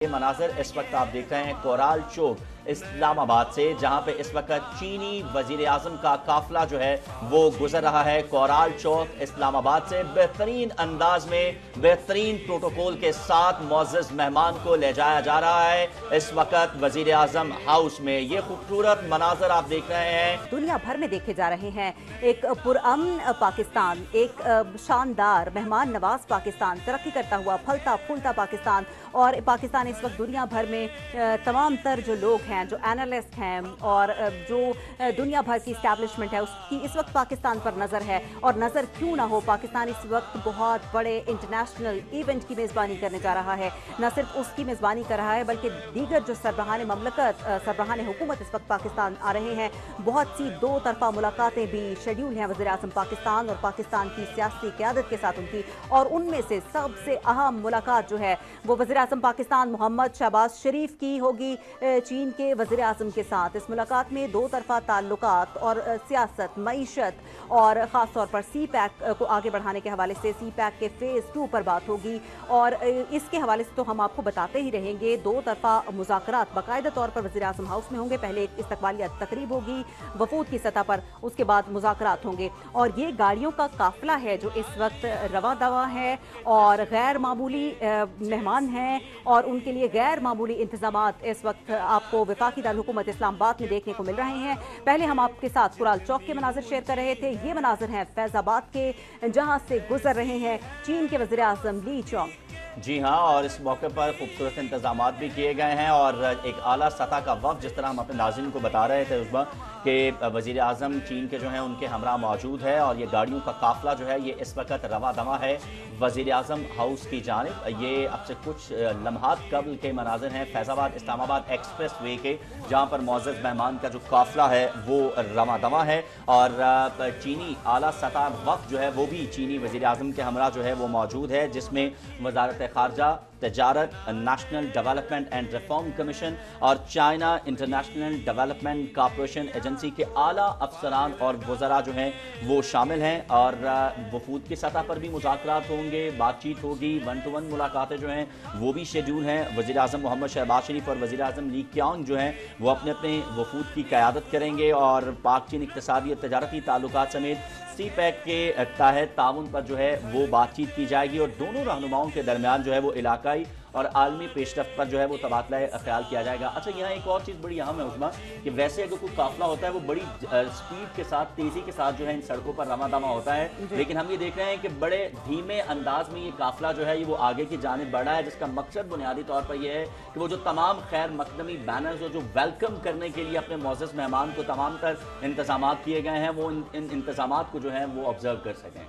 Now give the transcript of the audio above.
ये मनाज़र इस वक्त आप देख रहे हैं कोराल चौक इस्लामाबाद से, जहां पे इस वक्त चीनी वजीर आज़म का काफिला जो है वो गुजर रहा है। कोराल चौक इस्लामाबाद से बेहतरीन अंदाज में बेहतरीन प्रोटोकॉल के साथ मुअज़्ज़ज़ मेहमान को ले जाया जा रहा है। इस वक्त वजीर आज़म हाउस में ये खूबसूरत मनाज़र आप देख रहे हैं, दुनिया भर में देखे जा रहे हैं। एक पुरअमन पाकिस्तान, एक शानदार मेहमान नवाज पाकिस्तान, तरक्की करता हुआ फलता फूलता पाकिस्तान। और पाकिस्तान इस वक्त दुनिया भर में तमाम तर जो लोग हैं, जो एनालिस्ट हैं और जो दुनिया भर की इस्टेब्लिशमेंट है, उसकी इस वक्त पाकिस्तान पर नज़र है। और नज़र क्यों ना हो, पाकिस्तान इस वक्त बहुत बड़े इंटरनेशनल इवेंट की मेज़बानी करने जा रहा है। न सिर्फ उसकी मेज़बानी कर रहा है बल्कि दीगर जो सरबराहान ममलकत, सरबराहान हुकूमत इस वक्त पाकिस्तान आ रहे हैं। बहुत सी दो तरफा मुलाकातें भी शेड्यूल हैं वज़ीर आज़म पाकिस्तान और पाकिस्तान की सियासी क़यादत के साथ उनकी। और उनमें से सबसे अहम मुलाकात जो है वो वज़ीर आज़म पाकिस्तान मोहम्मद शहबाज शरीफ की होगी चीन के वज़ीर आज़म के साथ। इस मुलाकात में दो तरफा ताल्लुकात और सियासत, मईशत और ख़ास तौर पर सी पैक को आगे बढ़ाने के हवाले से सी पैक के फ़ेज़ 2 पर बात होगी। और इसके हवाले से तो हम आपको बताते ही रहेंगे। दो तरफा मुज़ाकरात बाकायदा तौर पर वज़ीर आज़म हाउस में होंगे। पहले एक इस्तकबालिया तकरीब होगी वफूद की सतह पर, उसके बाद मुज़ाकरात होंगे। और ये गाड़ियों का काफ़िला है जो इस वक्त रवा दवा है और गैर मामूली मेहमान हैं और उनके लिए गैर मामूली इंतजामात इस वक्त आपको वफाकी दारुल-हुकूमत इस्लामाबाद में देखने को मिल रहे हैं। पहले हम आपके साथ कुराल चौक के मनाज़र शेयर कर रहे थे। ये मनाज़र हैं फैज़ाबाद के, जहां से गुजर रहे हैं चीन के वज़ीर आज़म ली चोंग। जी हाँ, और इस मौके पर खूबसूरत इंतजामात भी किए गए हैं और एक आला सतह का वफ़द, जिस तरह हम अपने नाज़रीन को बता रहे थे उस वक्त कि वज़ीर आज़म चीन के जो हैं उनके हमरा मौजूद है। और ये गाड़ियों का काफ़िला जो है ये इस वक्त रवा दवा है वज़ीर आज़म हाउस की जानिब। ये अब से कुछ लम्हात कबल के मनाज़र हैं फैज़ाबाद इस्लामाबाद एक्सप्रेस वे के, जहाँ पर मुअज़्ज़ज़ मेहमान का जो काफ़िला है वो रवा दवा है। और चीनी आला सतह वफ़द जो है वो भी चीनी वज़ीर आज़म के हमरा जो है वो मौजूद है, जिसमें वज़ारत ख़ारजा, तजारत, national development and reform commission और China international development corporation agency के आला अफसरान और वज़रा जो हैं वो शामिल हैं। और वफूद की सतह पर भी मुज़ाकरात होंगे, बातचीत होगी, 1-to-1 मुलाकातें जो हैं वो भी शेड्यूल हैं। वज़ीर आज़म मोहम्मद शहबाज शरीफ और वज़ीर आज़म ली क्यांग जो हैं वो अपने अपने वफूद की क़यादत करेंगे और पाक चीन इक़्तिसादी और तजारती ताल्लुकात समेत सी पैक के तहत ताउन पर जो है वो बातचीत की जाएगी। और दोनों रहनुमाओं के दरमियान जो है वो इलाकाई और आलमी पेशरफ्त पर जो है वो तबादला ख्याल किया जाएगा। अच्छा, यहाँ एक और चीज़ बड़ी अहम है उसमें कि वैसे अगर कोई काफिला होता है वो बड़ी स्पीड के साथ, तेज़ी के साथ जो है इन सड़कों पर रवा दवा होता है, लेकिन हम ये देख रहे हैं कि बड़े धीमे अंदाज में ये काफिला जो है ये वो आगे की जानिब बढ़ा है, जिसका मकसद बुनियादी तौर पर यह है कि वो जो तमाम खैर मकदमी बैनर्स और जो वेलकम करने के लिए अपने मुअज़्ज़ज़ मेहमान को तमाम तर इंतजामात किए गए हैं वो इन इंतजामात को जो है वो ऑब्जर्व कर सकें।